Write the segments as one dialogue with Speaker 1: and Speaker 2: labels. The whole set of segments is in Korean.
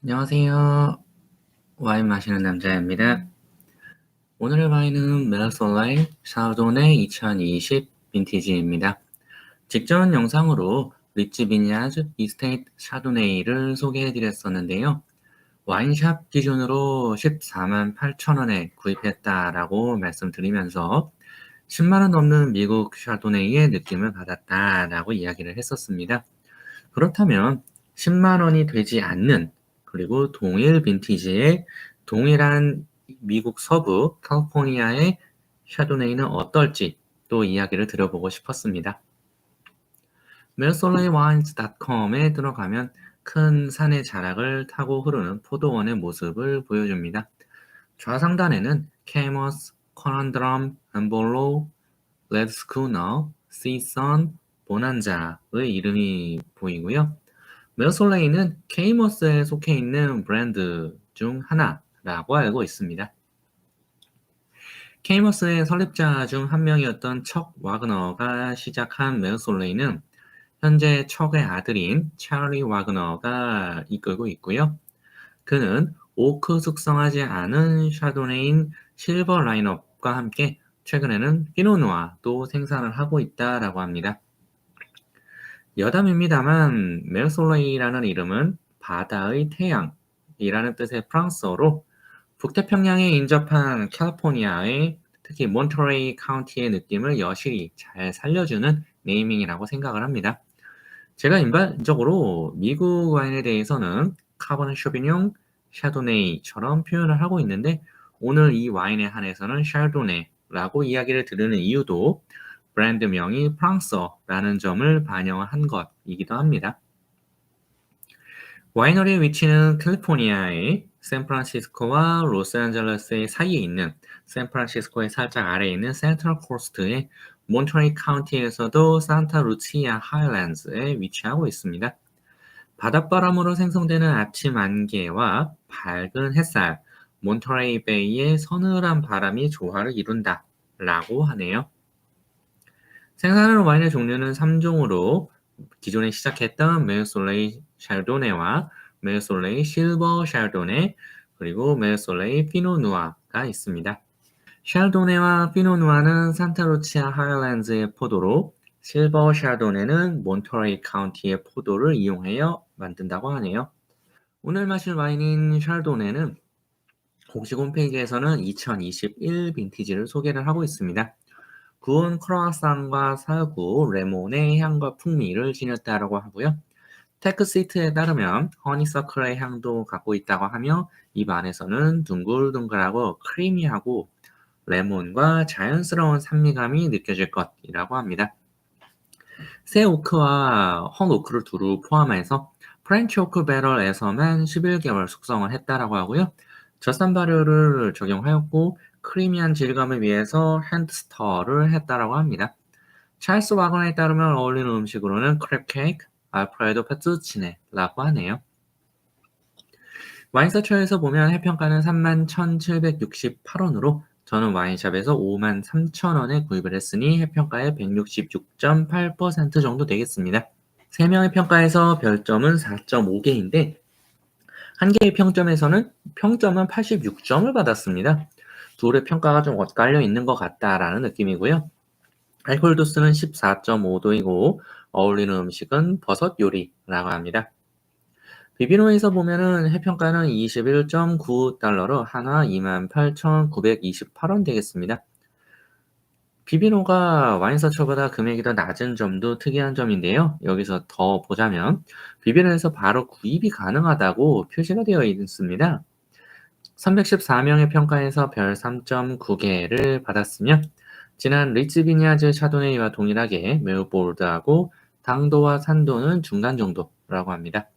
Speaker 1: 안녕하세요. 와인 마시는 남자입니다. 오늘의 와인은 메르솔레이 샤르도네 2020 빈티지입니다. 직전 영상으로 리치 비니아즈 이스테이트 샤도네이를 소개해드렸었는데요. 와인샵 기준으로 14만 8천 원에 구입했다라고 말씀드리면서 10만 원 넘는 미국 샤도네이의 느낌을 받았다라고 이야기를 했었습니다. 그렇다면 10만 원이 되지 않는 그리고 동일 빈티지의 동일한 미국 서부 캘리포니아의 샤도네이는 어떨지 또 이야기를 들어보고 싶었습니다. mersolewines.com에 들어가면 큰 산의 자락을 타고 흐르는 포도원의 모습을 보여줍니다. 좌상단에는 케머스, 커넌드럼, 엠볼로, 레드스쿠너, 시선, 보난자의 이름이 보이고요. 메르솔레이는 케이머스에 속해 있는 브랜드 중 하나라고 알고 있습니다. 케이머스의 설립자 중 한 명이었던 척 와그너가 시작한 메르솔레이는 현재 척의 아들인 찰리 와그너가 이끌고 있고요. 그는 오크 숙성하지 않은 샤도네인 실버 라인업과 함께 최근에는 피노누아도 생산을 하고 있다라고 합니다. 여담입니다만 메르솔레이라는 이름은 바다의 태양이라는 뜻의 프랑스어로 북태평양에 인접한 캘리포니아의 특히 몬터레이 카운티의 느낌을 여실히 잘 살려주는 네이밍이라고 생각을 합니다. 제가 일반적으로 미국 와인에 대해서는 카버네 쇼비뇽, 샤도네이처럼 표현을 하고 있는데 오늘 이 와인에 한해서는 샤도네라고 이야기를 들으는 이유도 브랜드명이 프랑스어라는 점을 반영한 것이기도 합니다. 와이너리의 위치는 캘리포니아의 샌프란시스코와 로스앤젤레스의 사이에 있는 샌프란시스코의 살짝 아래에 있는 센트럴 코스트의 몬터레이 카운티에서도 산타 루치아 하일랜드에 위치하고 있습니다. 바닷바람으로 생성되는 아침 안개와 밝은 햇살, 몬터레이 베이의 서늘한 바람이 조화를 이룬다 라고 하네요. 생산하는 와인의 종류는 3종으로 기존에 시작했던 메르솔레이 샤르도네와 메르솔레이 실버 샤르도네 그리고 메르솔레이 피노누아가 있습니다. 샤르도네와 피노누아는 산타루치아 하일랜드의 포도로 실버 샤르도네는 몬터레이 카운티의 포도를 이용하여 만든다고 하네요. 오늘 마실 와인인 샤르도네는 공식 홈페이지에서는 2021 빈티지를 소개를 하고 있습니다. 구운 크로아상과 사구, 레몬의 향과 풍미를 지녔다라고 하고요. 테크시트에 따르면 허니서클의 향도 갖고 있다고 하며 입 안에서는 둥글둥글하고 크리미하고 레몬과 자연스러운 산미감이 느껴질 것이라고 합니다. 새 오크와 헝 오크를 두루 포함해서 프렌치 오크 배럴에서만 11개월 숙성을 했다라고 하고요. 젖산 발효를 적용하였고 크리미한 질감을 위해서 핸드스터를 했다라고 합니다. 찰스 와건에 따르면 어울리는 음식으로는 크랩 케이크, 알프레도 페투치네라고 하네요. 와인서처에서 보면 해평가는 31,768원으로 저는 와인샵에서 53,000원에 구입을 했으니 해평가의 166.8% 정도 되겠습니다. 3명의 평가에서 별점은 4.5개인데 한 개의 평점에서는 평점은 86점을 받았습니다. 둘의 평가가 좀 엇갈려 있는 것 같다라는 느낌이고요. 알코올 도수는 14.5도이고 어울리는 음식은 버섯 요리라고 합니다. 비비노에서 보면은 해평가는 21.9달러로 하나 28,928원 되겠습니다. 비비노가 와인서처보다 금액이 더 낮은 점도 특이한 점인데요. 여기서 더 보자면 비비노에서 바로 구입이 가능하다고 표시가 되어 있습니다. 314명의 평가에서 별 3.9개를 받았으며 지난 리츠 비니아즈 샤도네이와 동일하게 매우 볼드하고 당도와 산도는 중간 정도라고 합니다.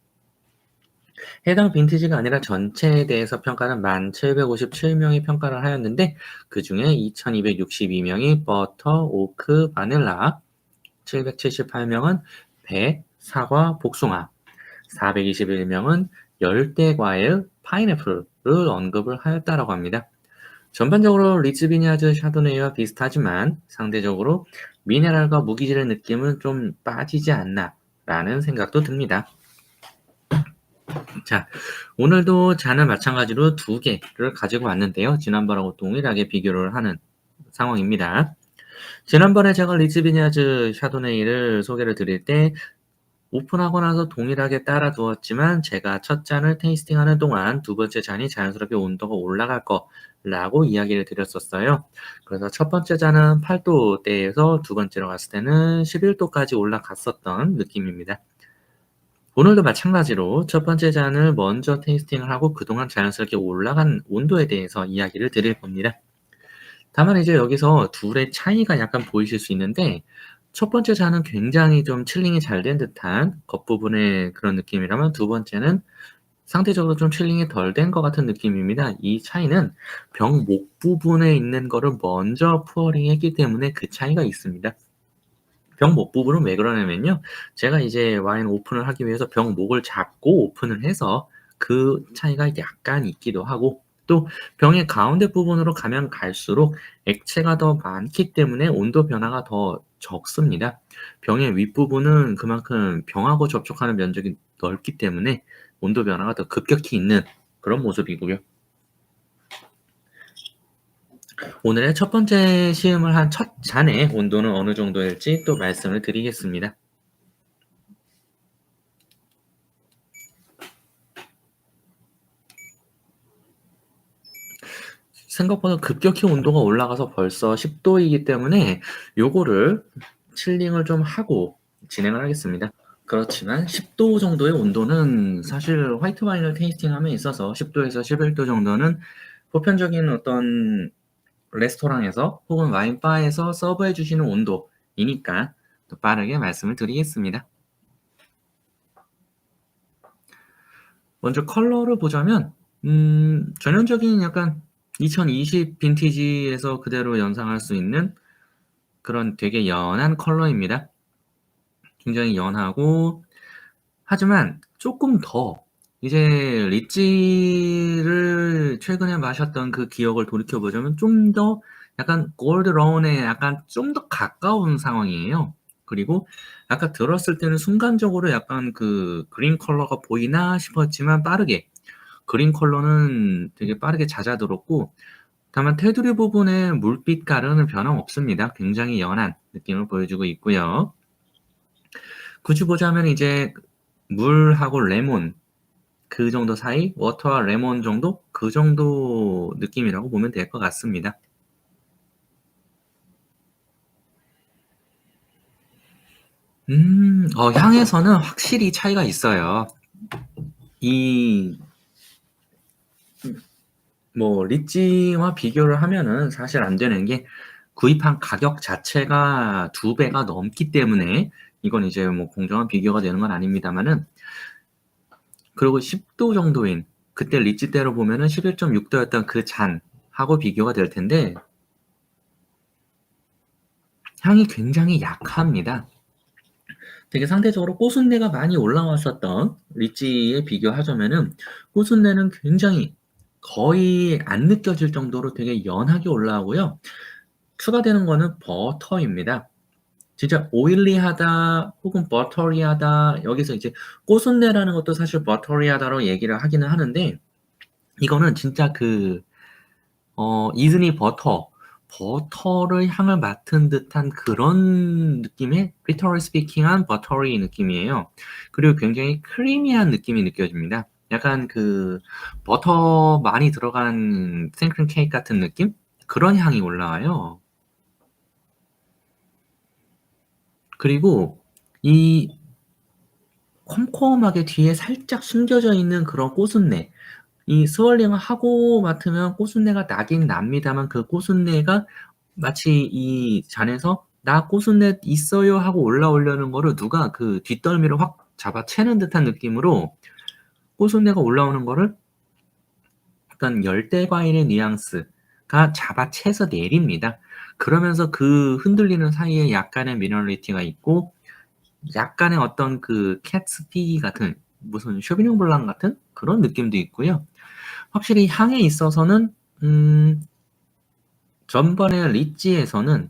Speaker 1: 해당 빈티지가 아니라 전체에 대해서 평가는 1,757명이 평가를 하였는데 그 중에 2,262명이 버터, 오크, 바닐라, 778명은 배, 사과, 복숭아, 421명은 열대과일, 파인애플을 언급을 하였다라고 합니다. 전반적으로 리츠 비니아즈 샤도네이와 비슷하지만 상대적으로 미네랄과 무기질의 느낌은 좀 빠지지 않나 라는 생각도 듭니다. 자, 오늘도 잔을 마찬가지로 두 개를 가지고 왔는데요. 지난번하고 동일하게 비교를 하는 상황입니다. 지난번에 제가 리츠비냐즈 샤도네이를 소개를 드릴 때 오픈하고 나서 동일하게 따라 두었지만 제가 첫 잔을 테이스팅하는 동안 두 번째 잔이 자연스럽게 온도가 올라갈 거라고 이야기를 드렸었어요. 그래서 첫 번째 잔은 8도대에서 두 번째로 갔을 때는 11도까지 올라갔었던 느낌입니다. 오늘도 마찬가지로 첫 번째 잔을 먼저 테이스팅을 하고 그동안 자연스럽게 올라간 온도에 대해서 이야기를 드릴 겁니다. 다만 이제 여기서 둘의 차이가 약간 보이실 수 있는데 첫 번째 잔은 굉장히 좀 칠링이 잘 된 듯한 겉부분의 그런 느낌이라면 두 번째는 상대적으로 좀 칠링이 덜 된 것 같은 느낌입니다. 이 차이는 병 목 부분에 있는 거를 먼저 푸어링 했기 때문에 그 차이가 있습니다. 병 목 부분은 왜 그러냐면요. 제가 이제 와인 오픈을 하기 위해서 병 목을 잡고 오픈을 해서 그 차이가 약간 있기도 하고 또 병의 가운데 부분으로 가면 갈수록 액체가 더 많기 때문에 온도 변화가 더 적습니다. 병의 윗부분은 그만큼 병하고 접촉하는 면적이 넓기 때문에 온도 변화가 더 급격히 있는 그런 모습이고요. 오늘의 첫 번째 시음을 한 첫 잔의 온도는 어느 정도일지 또 말씀을 드리겠습니다. 생각보다 급격히 온도가 올라가서 벌써 10도이기 때문에 요거를 칠링을 좀 하고 진행을 하겠습니다. 그렇지만 10도 정도의 온도는 사실 화이트 와인을 테이스팅함에 있어서 10도에서 11도 정도는 보편적인 어떤 레스토랑에서 혹은 와인바에서 서브해 주시는 온도이니까 또 빠르게 말씀을 드리겠습니다. 먼저 컬러를 보자면 전형적인 약간 2020 빈티지에서 그대로 연상할 수 있는 그런 되게 연한 컬러입니다. 굉장히 연하고 하지만 조금 더 이제 리찌를 최근에 마셨던 그 기억을 돌이켜 보자면 좀 더 약간 골드 브라운에 약간 좀 더 가까운 상황이에요. 그리고 아까 들었을 때는 순간적으로 약간 그 그린 컬러가 보이나 싶었지만 빠르게 그린 컬러는 되게 빠르게 잦아들었고 다만 테두리 부분의 물빛 가루는 변함없습니다. 굉장히 연한 느낌을 보여주고 있고요. 굳이 보자면 이제 물하고 레몬 그 정도 사이, 워터와 레몬 정도 그 정도 느낌이라고 보면 될 것 같습니다. 향에서는 확실히 차이가 있어요. 이 뭐 리찌와 비교를 하면은 사실 안 되는 게 구입한 가격 자체가 2배가 넘기 때문에 이건 이제 뭐 공정한 비교가 되는 건 아닙니다만은 그리고 10도 정도인 그때 리찌 때로 보면은 11.6도였던 그 잔하고 비교가 될 텐데 향이 굉장히 약합니다. 되게 상대적으로 꽃순내가 많이 올라왔었던 리찌에 비교하자면은 꽃순내는 굉장히 거의 안 느껴질 정도로 되게 연하게 올라오고요. 추가되는 거는 버터입니다. 진짜 오일리하다 혹은 버터리하다 여기서 이제 꽃순내라는 것도 사실 버터리하다로 얘기를 하기는 하는데 이거는 진짜 그 이즈니 버터를 향을 맡은 듯한 그런 느낌의 literally speaking한 버터리 느낌이에요. 그리고 굉장히 크리미한 느낌이 느껴집니다. 약간 그 버터 많이 들어간 생크림 케이크 같은 느낌? 그런 향이 올라와요. 그리고 이 컴컴하게 뒤에 살짝 숨겨져 있는 그런 꽃순내 이 스월링을 하고 맡으면 꽃순내가 나긴 납니다만 그 꽃순내가 마치 이 잔에서 "나 꽃순내 있어요." 하고 올라오려는 거를 누가 그 뒷덜미를 확 잡아채는 듯한 느낌으로 꽃순내가 올라오는 거를 어떤 열대 과일의 뉘앙스가 잡아채서 내립니다. 그러면서 그 흔들리는 사이에 약간의 미너럴리티가 있고 약간의 어떤 그 캐츠피 같은 무슨 쇼비뇽 블랑 같은 그런 느낌도 있고요. 확실히 향에 있어서는 전번에 리찌에서는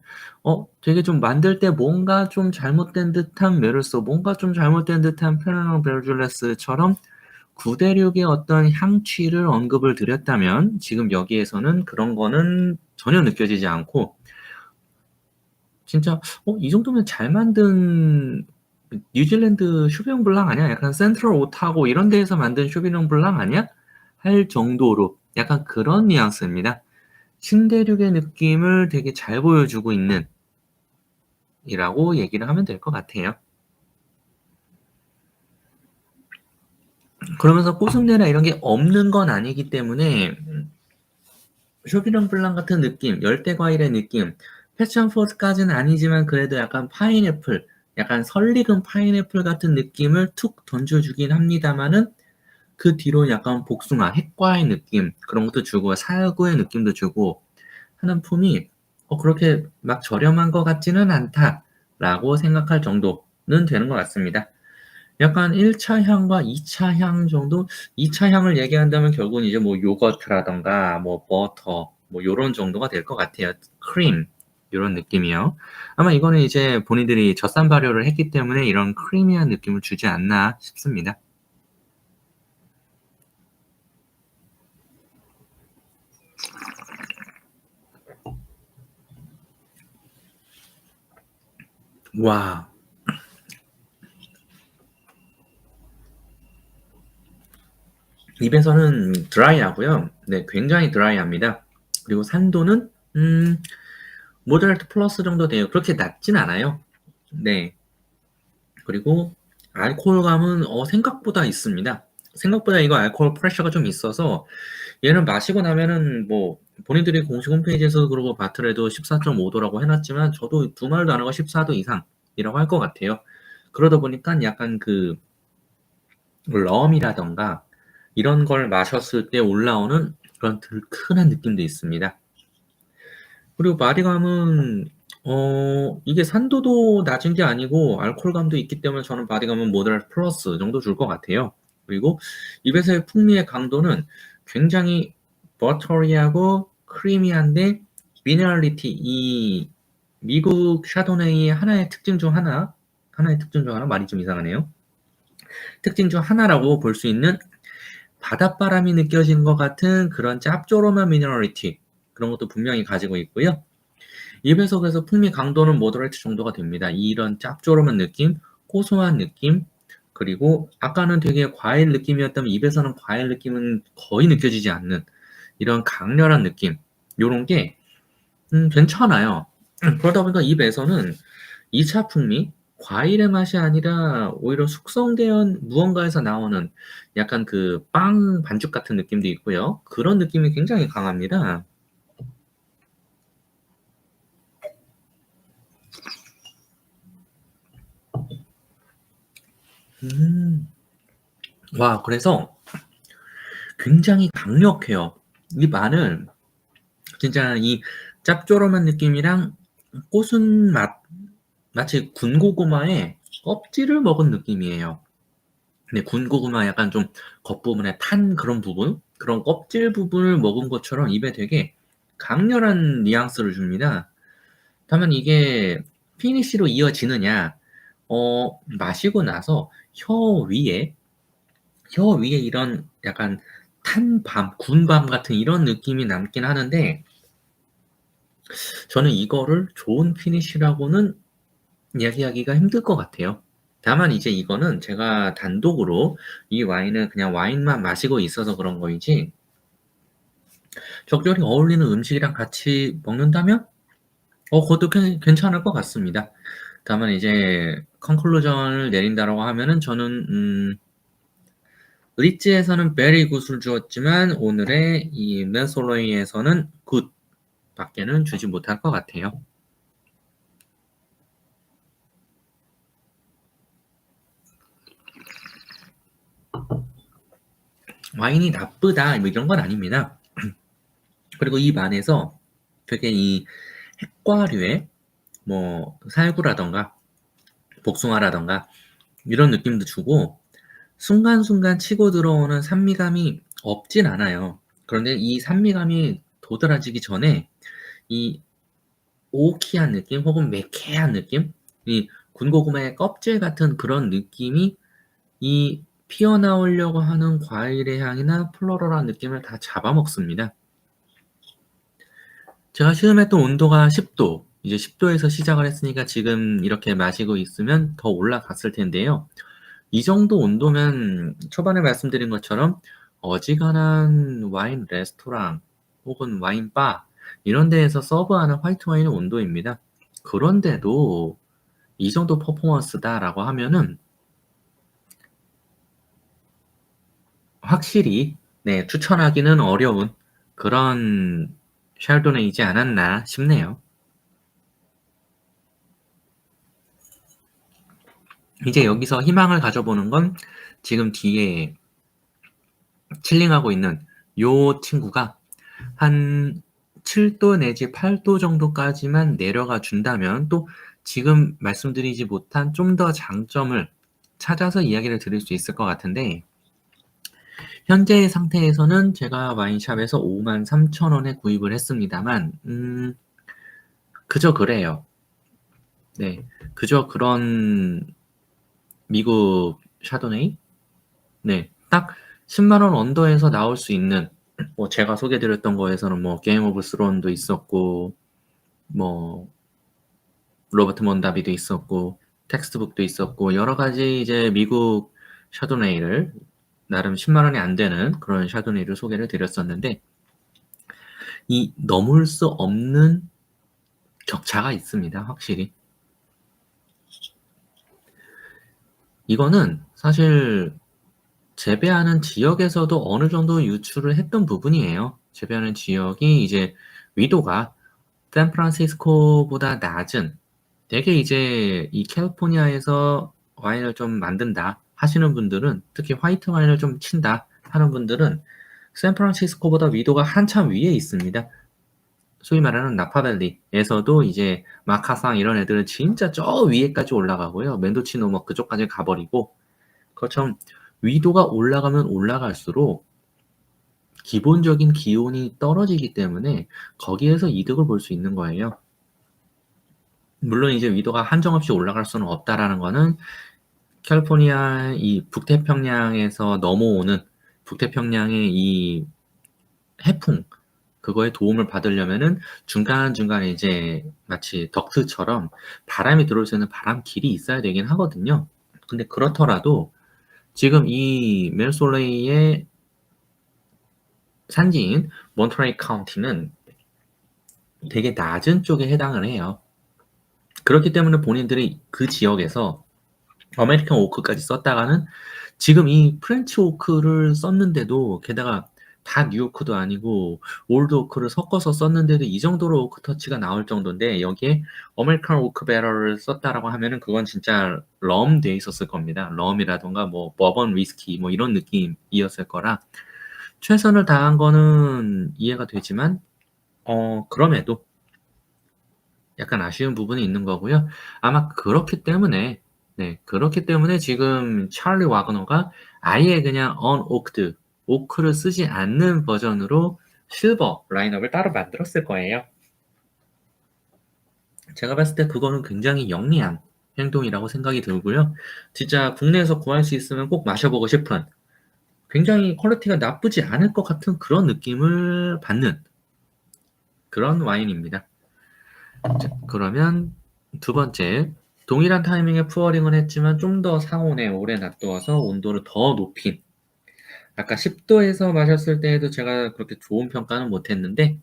Speaker 1: 되게 좀 만들 때 뭔가 좀 잘못된 듯한 메르소 뭔가 좀 잘못된 듯한 페르뇽 베르졸레스처럼 구대륙의 어떤 향취를 언급을 드렸다면 지금 여기에서는 그런 거는 전혀 느껴지지 않고 진짜 이 정도면 잘 만든 뉴질랜드 쇼비뇽 블랑 아니야? 약간 센트럴 오타고 이런 데에서 만든 쇼비뇽 블랑 아니야? 할 정도로 약간 그런 뉘앙스입니다. 신대륙의 느낌을 되게 잘 보여주고 있는 이라고 얘기를 하면 될 것 같아요. 그러면서 꽃순내나 이런 게 없는 건 아니기 때문에 쇼비뇽 블랑 같은 느낌, 열대 과일의 느낌, 패션 프루트까지는 아니지만 그래도 약간 파인애플, 약간 설익은 파인애플 같은 느낌을 툭 던져주긴 합니다만은 그 뒤로 약간 복숭아, 핵과의 느낌 그런 것도 주고 사구의 느낌도 주고 하는 품이 그렇게 막 저렴한 것 같지는 않다라고 생각할 정도는 되는 것 같습니다. 약간 1차 향과 2차 향 정도? 2차 향을 얘기한다면 결국은 이제 뭐 요거트라던가 뭐 버터 뭐 요런 정도가 될 것 같아요. 크림 요런 느낌이요. 아마 이거는 이제 본인들이 젖산 발효를 했기 때문에 이런 크리미한 느낌을 주지 않나 싶습니다. 와. 입에서는 드라이하고요. 네, 굉장히 드라이합니다. 그리고 산도는 모더레이트 플러스 정도 돼요. 그렇게 낮진 않아요. 네. 그리고 알코올감은 생각보다 있습니다. 생각보다 이거 알코올 프레셔가 좀 있어서 얘는 마시고 나면은 뭐 본인들이 공식 홈페이지에서도 그러고 바틀에도 14.5도라고 해놨지만 저도 두 말도 안 하고 14도 이상이라고 할 것 같아요. 그러다 보니까 약간 그 럼이라던가 이런 걸 마셨을 때 올라오는 그런 들큰한 느낌도 있습니다. 그리고 바디감은 이게 산도도 낮은 게 아니고 알코올감도 있기 때문에 저는 바디감은 모더레이트 플러스 정도 줄 것 같아요. 그리고 입에서의 풍미의 강도는 굉장히 버터리하고 크리미한데 미네랄리티 이 미국 샤도네이의 하나의 특징 중 하나 말이 좀 이상하네요. 특징 중 하나라고 볼 수 있는 바닷바람이 느껴지는 것 같은 그런 짭조름한 미네랄리티 그런 것도 분명히 가지고 있고요. 입에서 그래서 풍미 강도는 모더레이트 정도가 됩니다. 이런 짭조름한 느낌, 고소한 느낌, 그리고 아까는 되게 과일 느낌이었다면 입에서는 과일 느낌은 거의 느껴지지 않는 이런 강렬한 느낌, 요런 게 괜찮아요. 그러다 보니까 입에서는 2차 풍미, 과일의 맛이 아니라 오히려 숙성된 무언가에서 나오는 약간 그 빵 반죽 같은 느낌도 있고요. 그런 느낌이 굉장히 강합니다. 음. 와, 그래서 굉장히 강력해요. 이 마늘 진짜 이 짭조름한 느낌이랑 고순 맛 마치 군고구마의 껍질을 먹은 느낌이에요. 근데 군고구마 약간 좀 겉부분에 탄 그런 부분 그런 껍질 부분을 먹은 것처럼 입에 되게 강렬한 뉘앙스를 줍니다. 다만 이게 피니쉬로 이어지느냐 마시고 나서 혀 위에 이런 약간 탄 밤, 군밤 같은 이런 느낌이 남긴 하는데 저는 이거를 좋은 피니쉬라고는 이야기하기가 힘들 것 같아요. 다만 이제 이거는 제가 단독으로 이 와인을 그냥 와인만 마시고 있어서 그런 거이지 적절히 어울리는 음식이랑 같이 먹는다면 그것도 괜찮을 것 같습니다. 다만 이제 컨클루전을 내린다라고 하면은 저는 리츠에서는 베리 굿을 주었지만 오늘의 이 맨솔로이에서는 굿 밖에는 주지 못할 것 같아요. 와인이 나쁘다 뭐 이런 건 아닙니다. 그리고 이 안에서 되게 이 핵과류의 뭐 살구라던가 복숭아라던가 이런 느낌도 주고 순간순간 치고 들어오는 산미감이 없진 않아요. 그런데 이 산미감이 도드라지기 전에 이 오키한 느낌 혹은 매캐한 느낌 이 군고구마의 껍질 같은 그런 느낌이 이 피어나오려고 하는 과일의 향이나 플로럴한 느낌을 다 잡아먹습니다. 제가 시음했던 온도가 10도, 이제 10도에서 시작을 했으니까 지금 이렇게 마시고 있으면 더 올라갔을 텐데요. 이 정도 온도면 초반에 말씀드린 것처럼 어지간한 와인 레스토랑 혹은 와인바 이런 데에서 서브하는 화이트 와인의 온도입니다. 그런데도 이 정도 퍼포먼스다라고 하면은 확실히 네, 추천하기는 어려운 그런 샬도네이지 않았나 싶네요. 이제 여기서 희망을 가져보는 건 지금 뒤에 칠링하고 있는 요 친구가 한 7도 내지 8도 정도까지만 내려가 준다면 또 지금 말씀드리지 못한 좀 더 장점을 찾아서 이야기를 드릴 수 있을 것 같은데 현재의 상태에서는 제가 와인샵에서 53,000원에 구입을 했습니다만 그저 그래요. 네, 그저 그런 미국 샤도네이? 네, 딱 10만 원 언더에서 나올 수 있는 뭐 제가 소개드렸던 거에서는 뭐 게임 오브 스론도 있었고 뭐 로버트 먼다비도 있었고 텍스트북도 있었고 여러 가지 이제 미국 샤도네이를 나름 10만 원이 안 되는 그런 샤도네이를 소개를 드렸었는데 이 넘을 수 없는 격차가 있습니다. 확실히. 이거는 사실 재배하는 지역에서도 어느 정도 유출을 했던 부분이에요. 재배하는 지역이 이제 위도가 샌프란시스코보다 낮은 되게 이제 이 캘리포니아에서 와인을 좀 만든다 하시는 분들은 특히 화이트 와인을 좀 친다 하는 분들은 샌프란시스코보다 위도가 한참 위에 있습니다. 소위 말하는 나파밸리에서도 이제 마카상 이런 애들은 진짜 저 위에까지 올라가고요. 멘도치노 뭐 그쪽까지 가버리고 그것처럼 위도가 올라가면 올라갈수록 기본적인 기온이 떨어지기 때문에 거기에서 이득을 볼 수 있는 거예요. 물론 이제 위도가 한정없이 올라갈 수는 없다라는 거는 캘리포니아 이 북태평양에서 넘어오는 북태평양의 이 해풍 그거에 도움을 받으려면은 중간중간에 이제 마치 덕트처럼 바람이 들어올 수 있는 바람길이 있어야 되긴 하거든요. 근데 그렇더라도 지금 이 멜솔레이의 산지인 몬터레이 카운티는 되게 낮은 쪽에 해당을 해요. 그렇기 때문에 본인들이 그 지역에서 아메리칸 오크까지 썼다가는 지금 이 프렌치 오크를 썼는데도 게다가 다 뉴오크도 아니고 올드 오크를 섞어서 썼는데도 이 정도로 오크 터치가 나올 정도인데 여기에 아메리칸 오크 배럴을 썼다라고 하면은 그건 진짜 럼 돼 있었을 겁니다. 럼이라던가 뭐 버번 위스키 뭐 이런 느낌이었을 거라 최선을 다한 거는 이해가 되지만 그럼에도 약간 아쉬운 부분이 있는 거고요. 아마 그렇기 때문에 네, 그렇기 때문에 지금 찰리 와그너가 아예 그냥 언오크드, 오크를 쓰지 않는 버전으로 실버 라인업을 따로 만들었을 거예요. 제가 봤을 때 그거는 굉장히 영리한 행동이라고 생각이 들고요. 진짜 국내에서 구할 수 있으면 꼭 마셔보고 싶은 굉장히 퀄리티가 나쁘지 않을 것 같은 그런 느낌을 받는 그런 와인입니다. 자, 그러면 두 번째, 동일한 타이밍에 푸어링을 했지만 좀 더 상온에 오래 놔두어서 온도를 더 높인 아까 10도에서 마셨을 때에도 제가 그렇게 좋은 평가는 못했는데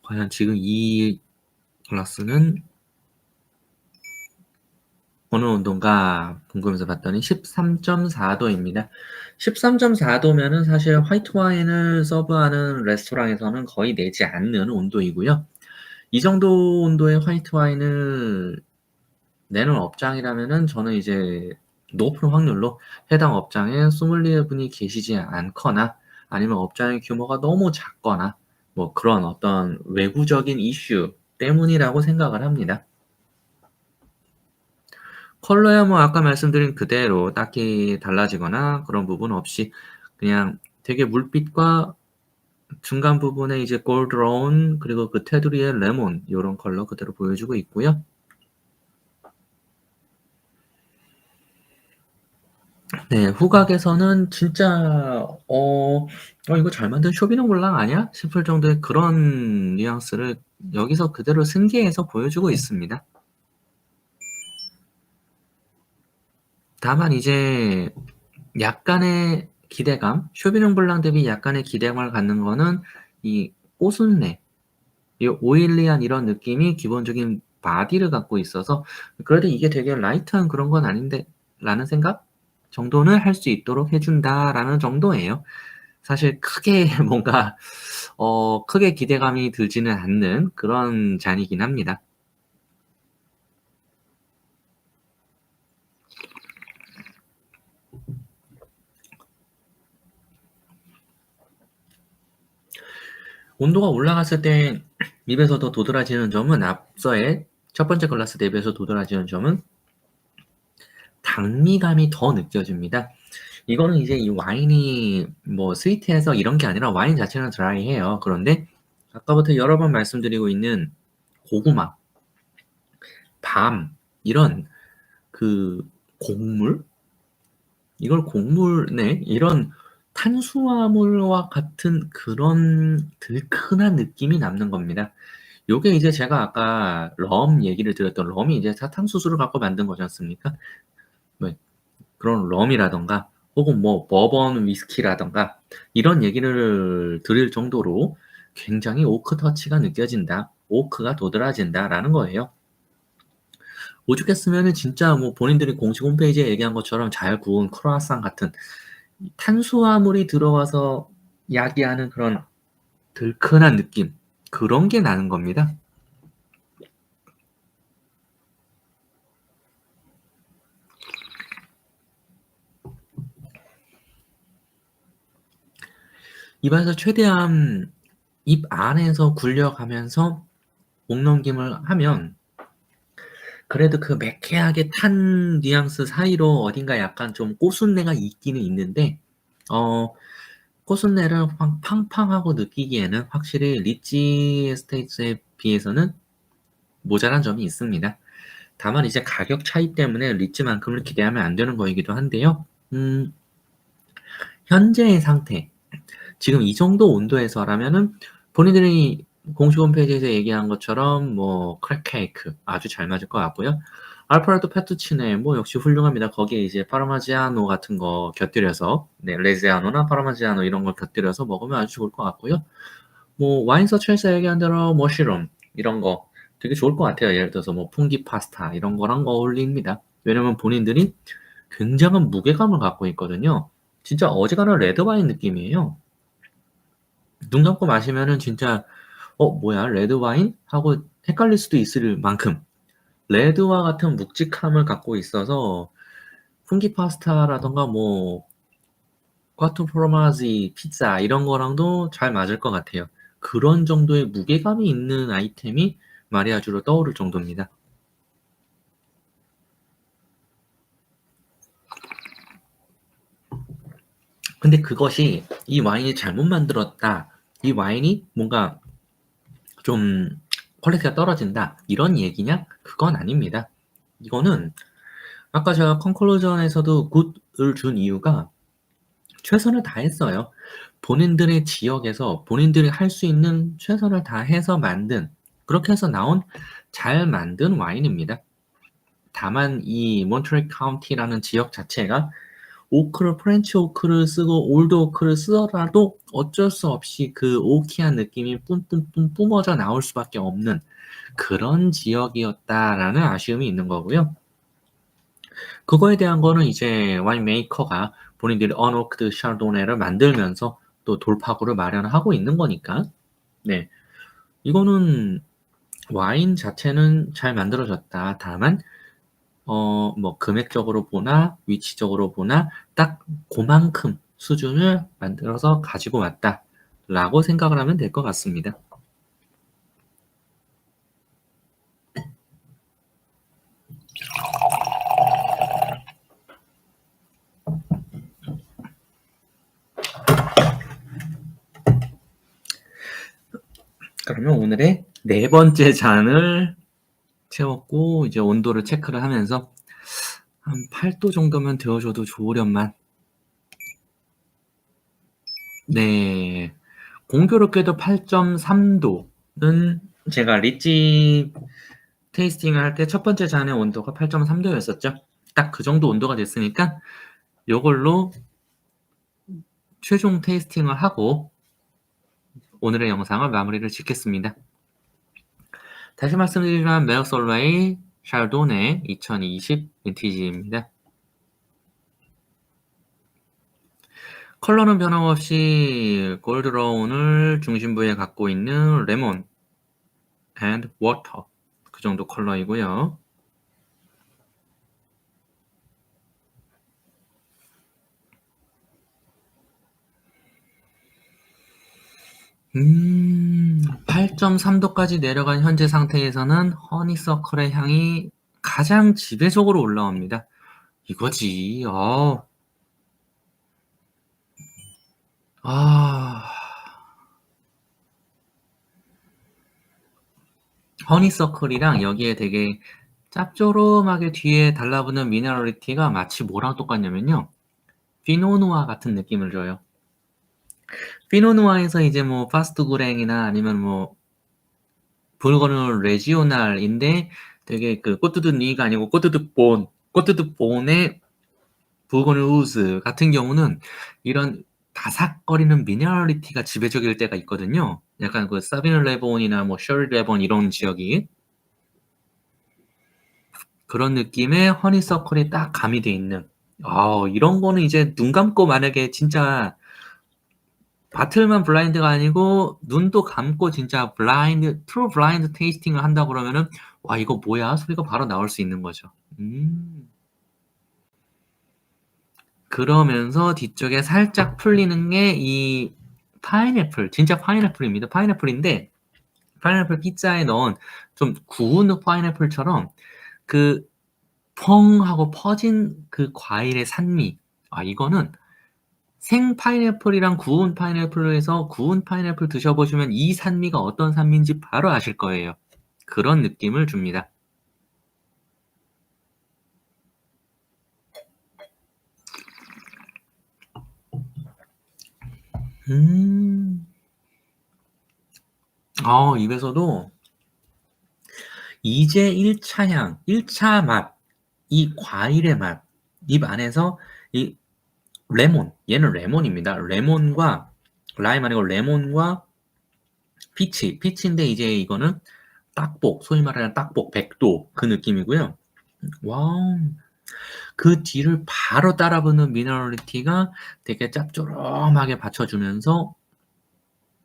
Speaker 1: 과연 지금 이 글라스는 어느 온도인가 궁금해서 봤더니 13.4도입니다. 13.4도면은 사실 화이트 와인을 서브하는 레스토랑에서는 거의 내지 않는 온도이고요. 이 정도 온도의 화이트 와인을 내는 업장이라면은 저는 이제 높은 확률로 해당 업장에 소믈리에 분이 계시지 않거나 아니면 업장의 규모가 너무 작거나 뭐 그런 어떤 외부적인 이슈 때문이라고 생각을 합니다. 컬러야 뭐 아까 말씀드린 그대로 딱히 달라지거나 그런 부분 없이 그냥 되게 물빛과 중간 부분에 이제 골드론 그리고 그 테두리에 레몬 요런 컬러 그대로 보여주고 있고요. 네. 후각에서는 진짜 이거 잘 만든 쇼비뇽 블랑 아니야?' 싶을 정도의 그런 뉘앙스를 여기서 그대로 승계해서 보여주고 있습니다. 다만 이제 약간의 기대감, 쇼비뇽 블랑 대비 약간의 기대감을 갖는 거는 이 꽃순내, 이 오일리한 이런 느낌이 기본적인 바디를 갖고 있어서 '그래도 이게 되게 라이트한 그런 건 아닌데.' 라는 생각 정도는 할 수 있도록 해 준다라는 정도예요. 사실 크게 뭔가 크게 기대감이 들지는 않는 그런 잔이긴 합니다. 온도가 올라갔을 때 입에서 더 도드라지는 점은 앞서의 첫 번째 글라스 대비해서 도드라지는 점은 당미감이 더 느껴집니다. 이거는 이제 이 와인이 뭐 스위트해서 이런 게 아니라 와인 자체는 드라이해요. 그런데 아까부터 여러 번 말씀드리고 있는 고구마, 밤 이런 그 곡물 네 이런 탄수화물과 같은 그런 들큰한 느낌이 남는 겁니다. 요게 이제 제가 아까 럼 얘기를 드렸던 럼이 이제 사탕수수를 갖고 만든 거지 않습니까? 네. 그런 럼이라든가 혹은 뭐 버번 위스키라든가 이런 얘기를 드릴 정도로 굉장히 오크 터치가 느껴진다. 오크가 도드라진다라는 거예요. 오죽했으면은 진짜 뭐 본인들이 공식 홈페이지에 얘기한 것처럼 잘 구운 크루아상 같은 탄수화물이 들어가서 야기하는 그런 들큰한 느낌 그런 게 나는 겁니다. 입안에서 최대한 입 안에서 굴려가면서 목넘김을 하면 그래도 그 매캐하게 탄 뉘앙스 사이로 어딘가 약간 좀 꽃순내가 있기는 있는데 어 꽃순내를 팡팡하고 느끼기에는 확실히 리치 에스테이트에 비해서는 모자란 점이 있습니다. 다만 이제 가격 차이 때문에 리치만큼을 기대하면 안 되는 거이기도 한데요. 현재의 상태 지금 이 정도 온도에서라면은 본인들이 공식 홈페이지에서 얘기한 것처럼 뭐 크랩 케이크 아주 잘 맞을 것 같고요. 알프레도 페투치네 뭐 역시 훌륭합니다. 거기에 이제 파르마지아노 같은 거 곁들여서 네 레지아노나 파르마지아노 이런 걸 곁들여서 먹으면 아주 좋을 것 같고요. 뭐 와인 서치에서 얘기한 대로 머쉬룸 이런 거 되게 좋을 것 같아요. 예를 들어서 뭐 풍기 파스타 이런 거랑 어울립니다. 왜냐면 본인들이 굉장한 무게감을 갖고 있거든요. 진짜 어지간한 레드 와인 느낌이에요. 눈 감고 마시면은 진짜 '어 뭐야 레드 와인?' 하고 헷갈릴 수도 있을 만큼 레드와 같은 묵직함을 갖고 있어서 풍기 파스타라든가 뭐 꽈토 포르마지 피자 이런 거랑도 잘 맞을 것 같아요. 그런 정도의 무게감이 있는 아이템이 마리아주로 떠오를 정도입니다. 근데 그것이 '이 와인이 잘못 만들었다. 이 와인이 뭔가 좀 퀄리티가 떨어진다.' 이런 얘기냐? 그건 아닙니다. 이거는 아까 제가 컨클루전에서도 굿을 준 이유가 최선을 다했어요. 본인들의 지역에서 본인들이 할 수 있는 최선을 다해서 만든 그렇게 해서 나온 잘 만든 와인입니다. 다만 이 몬트리올 카운티라는 지역 자체가 오크를 프렌치 오크를 쓰고 올드 오크를 쓰더라도 어쩔 수 없이 그 오키한 느낌이 뿜뿜뿜 뿜어져 나올 수밖에 없는 그런 지역이었다라는 아쉬움이 있는 거고요. 그거에 대한 거는 이제 와인 메이커가 본인들이 언오크드 샤르도네를 만들면서 또 돌파구를 마련하고 있는 거니까 네 이거는 와인 자체는 잘 만들어졌다. 다만 뭐 금액적으로 보나 위치적으로 보나 딱 고만큼 수준을 만들어서 가지고 왔다라고 생각을 하면 될 것 같습니다. 그러면 오늘의 네 번째 잔을 채웠고 이제 온도를 체크를 하면서 한 8도 정도면 데워줘도 좋으련만 네. 공교롭게도 8.3도는 제가 리지 테이스팅을 할 때 첫 번째 잔의 온도가 8.3도였었죠. 딱 그 정도 온도가 됐으니까 요걸로 최종 테이스팅을 하고 오늘의 영상을 마무리를 짓겠습니다. 다시 말씀드리지만 메어솔라의 샤르도네 2020 빈티지입니다. 컬러는 변함없이 골드브라운을 중심부에 갖고 있는 레몬 and water 그 정도 컬러이고요. 음, 8.3도까지 내려간 현재 상태에서는 허니서클의 향이 가장 지배적으로 올라옵니다. 이거지. 허니서클이랑 여기에 되게 짭조름하게 뒤에 달라붙는 미네랄리티가 마치 뭐랑 똑같냐면요. 피노누아 같은 느낌을 줘요. 피노누아에서 이제 뭐 파스트 구랭이나 아니면 뭐 불고는 레지오날인데 되게 그 꼬뚜드 니가 아니고 꼬뚜드 본의 불고는 우즈 같은 경우는 이런 다삭거리는 미네랄리티가 지배적일 때가 있거든요. 약간 그 사비느 레본이나 뭐 셔리 레본 이런 지역이 그런 느낌의 허니서클이 딱 가미돼 있는 이런 거는 이제 눈 감고 만약에 진짜 바틀만 블라인드가 아니고 눈도 감고 진짜 트루 블라인드 테이스팅을 한다 그러면은 와 이거 뭐야 소리가 바로 나올 수 있는 거죠. 그러면서 뒤쪽에 살짝 풀리는 게 이 파인애플, 진짜 파인애플입니다. 파인애플인데 파인애플 피자에 넣은 좀 구운 파인애플처럼 그 펑 하고 퍼진 그 과일의 산미. 이거는 생 파인애플이랑 구운 파인애플로 해서 구운 파인애플 드셔보시면 이 산미가 어떤 산미인지 바로 아실 거예요. 그런 느낌을 줍니다. 입에서도 이제 1차 향, 1차 맛, 이 과일의 맛, 입 안에서 이 레몬, 얘는 레몬입니다. 레몬과 라임 아니고 레몬과 피치인데 이제 이거는 딱복, 소위 말하는 딱복, 100도 그 느낌이고요. 와우. 그 뒤를 바로 따라붙는 미너리티가 되게 짭조름하게 받쳐주면서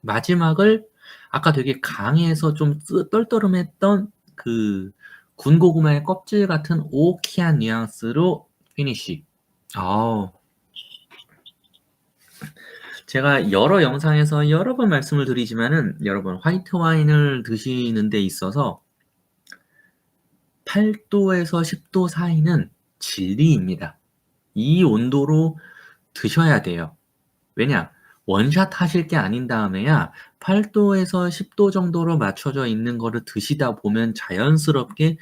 Speaker 1: 마지막을 아까 되게 강해서 좀 떨떠름했던 그 군고구마의 껍질 같은 오키한 뉘앙스로 피니쉬. 제가 여러 영상에서 여러 번 말씀을 드리지만은 여러분 화이트 와인을 드시는 데 있어서 8도에서 10도 사이는 진리입니다. 이 온도로 드셔야 돼요. 왜냐? 원샷 하실 게 아닌 다음에야 8도에서 10도 정도로 맞춰져 있는 거를 드시다 보면 자연스럽게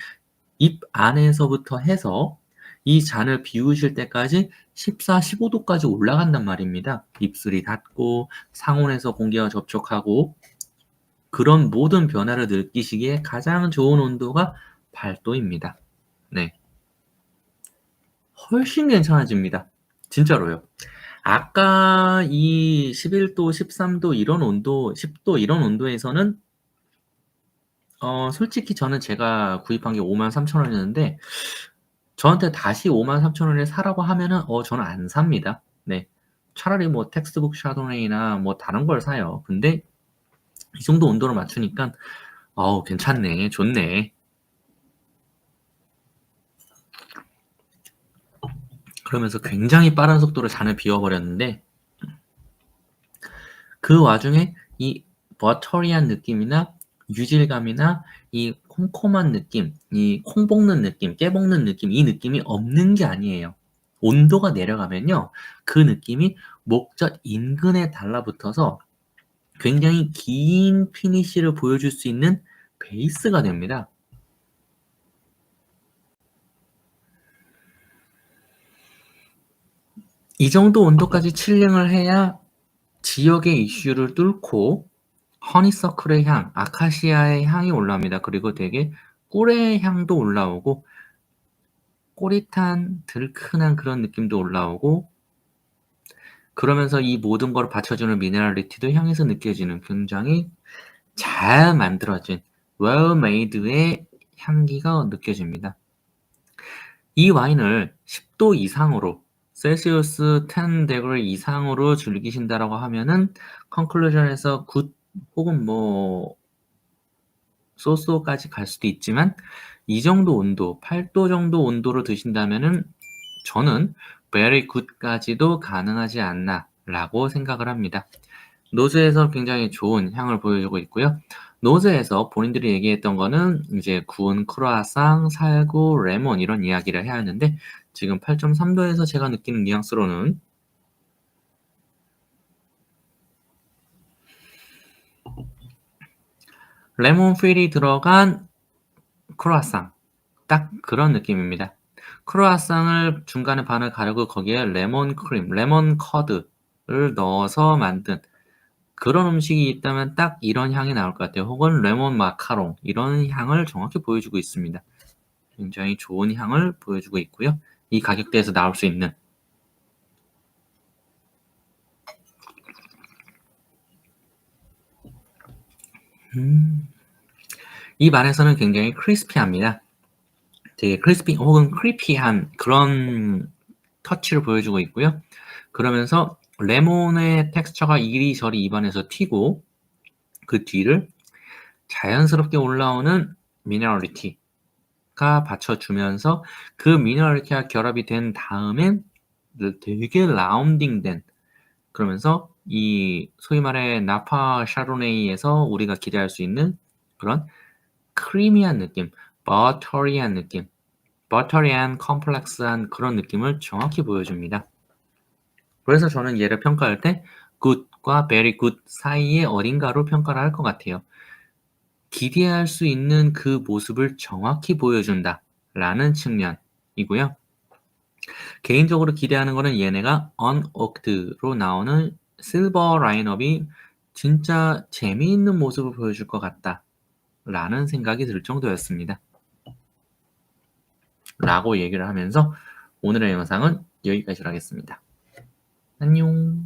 Speaker 1: 입 안에서부터 해서 이 잔을 비우실 때까지 14, 15도까지 올라간단 말입니다. 입술이 닫고 상온에서 공기와 접촉하고 그런 모든 변화를 느끼시기에 가장 좋은 온도가 8도입니다. 네. 훨씬 괜찮아집니다. 진짜로요. 아까 이 11도, 13도 이런 온도, 10도 이런 온도에서는 솔직히 저는 제가 구입한 게 53,000원이었는데 저한테 다시 53,000원에 사라고 하면은 저는 안 삽니다. 네. 차라리 뭐 텍스트북 샤도네이나 뭐 다른 걸 사요. 근데 이 정도 온도로 맞추니까 괜찮네. 좋네. 그러면서 굉장히 빠른 속도로 잔을 비워버렸는데 그 와중에 이 버터리한 느낌이나 유질감이나 이 콤콤한 느낌, 이 콩 볶는 느낌, 깨 볶는 느낌, 이 느낌이 없는 게 아니에요. 온도가 내려가면요. 그 느낌이 목젖 인근에 달라붙어서 굉장히 긴 피니쉬를 보여줄 수 있는 베이스가 됩니다. 이 정도 온도까지 칠링을 해야 지역의 이슈를 뚫고 허니서클의 향, 아카시아의 향이 올라옵니다. 그리고 되게 꿀의 향도 올라오고 꼬릿한 들큰한 그런 느낌도 올라오고 그러면서 이 모든 걸 받쳐주는 미네랄리티도 향에서 느껴지는 굉장히 잘 만들어진 well made의 향기가 느껴집니다. 이 와인을 10도 이상으로 셀시우스 10° 이상으로 즐기신다라고 하면은 컨클루전에서 굿 혹은 뭐 소소까지 갈 수도 있지만 이 정도 온도, 8도 정도 온도로 드신다면은 저는 very good까지도 가능하지 않나라고 생각을 합니다. 노즈에서 굉장히 좋은 향을 보여주고 있고요. 노즈에서 본인들이 얘기했던 거는 이제 구운 크루아상, 살구, 레몬 이런 이야기를 해야 하는데 지금 8.3도에서 제가 느끼는 뉘앙스로는 레몬 필이 들어간 크루아상 딱 그런 느낌입니다. 크루아상을 중간에 반을 가르고 거기에 레몬 크림, 레몬 커드를 넣어서 만든 그런 음식이 있다면 딱 이런 향이 나올 것 같아요. 혹은 레몬 마카롱 이런 향을 정확히 보여주고 있습니다. 굉장히 좋은 향을 보여주고 있고요. 이 가격대에서 나올 수 있는 입 안에서는 굉장히 크리스피합니다. 되게 크리스피 혹은 크리피한 그런 터치를 보여주고 있고요. 그러면서 레몬의 텍스처가 이리저리 입안에서 튀고 그 뒤를 자연스럽게 올라오는 미네랄리티가 받쳐주면서 그 미네랄리티가 결합이 된 다음엔 되게 라운딩된 그러면서 이 소위 말해 나파 샤르네이에서 우리가 기대할 수 있는 그런 크리미한 느낌, 버터리한 느낌, 버터리한 컴플렉스한 그런 느낌을 정확히 보여줍니다. 그래서 저는 얘를 평가할 때 굿과 very good 사이의 어딘가로 평가를 할 것 같아요. 기대할 수 있는 그 모습을 정확히 보여준다라는 측면이고요. 개인적으로 기대하는 거는 얘네가 unoaked로 나오는 실버 라인업이 진짜 재미있는 모습을 보여줄 것 같다라는 생각이 들 정도였습니다. 라고 얘기를 하면서 오늘의 영상은 여기까지로 하겠습니다. 안녕.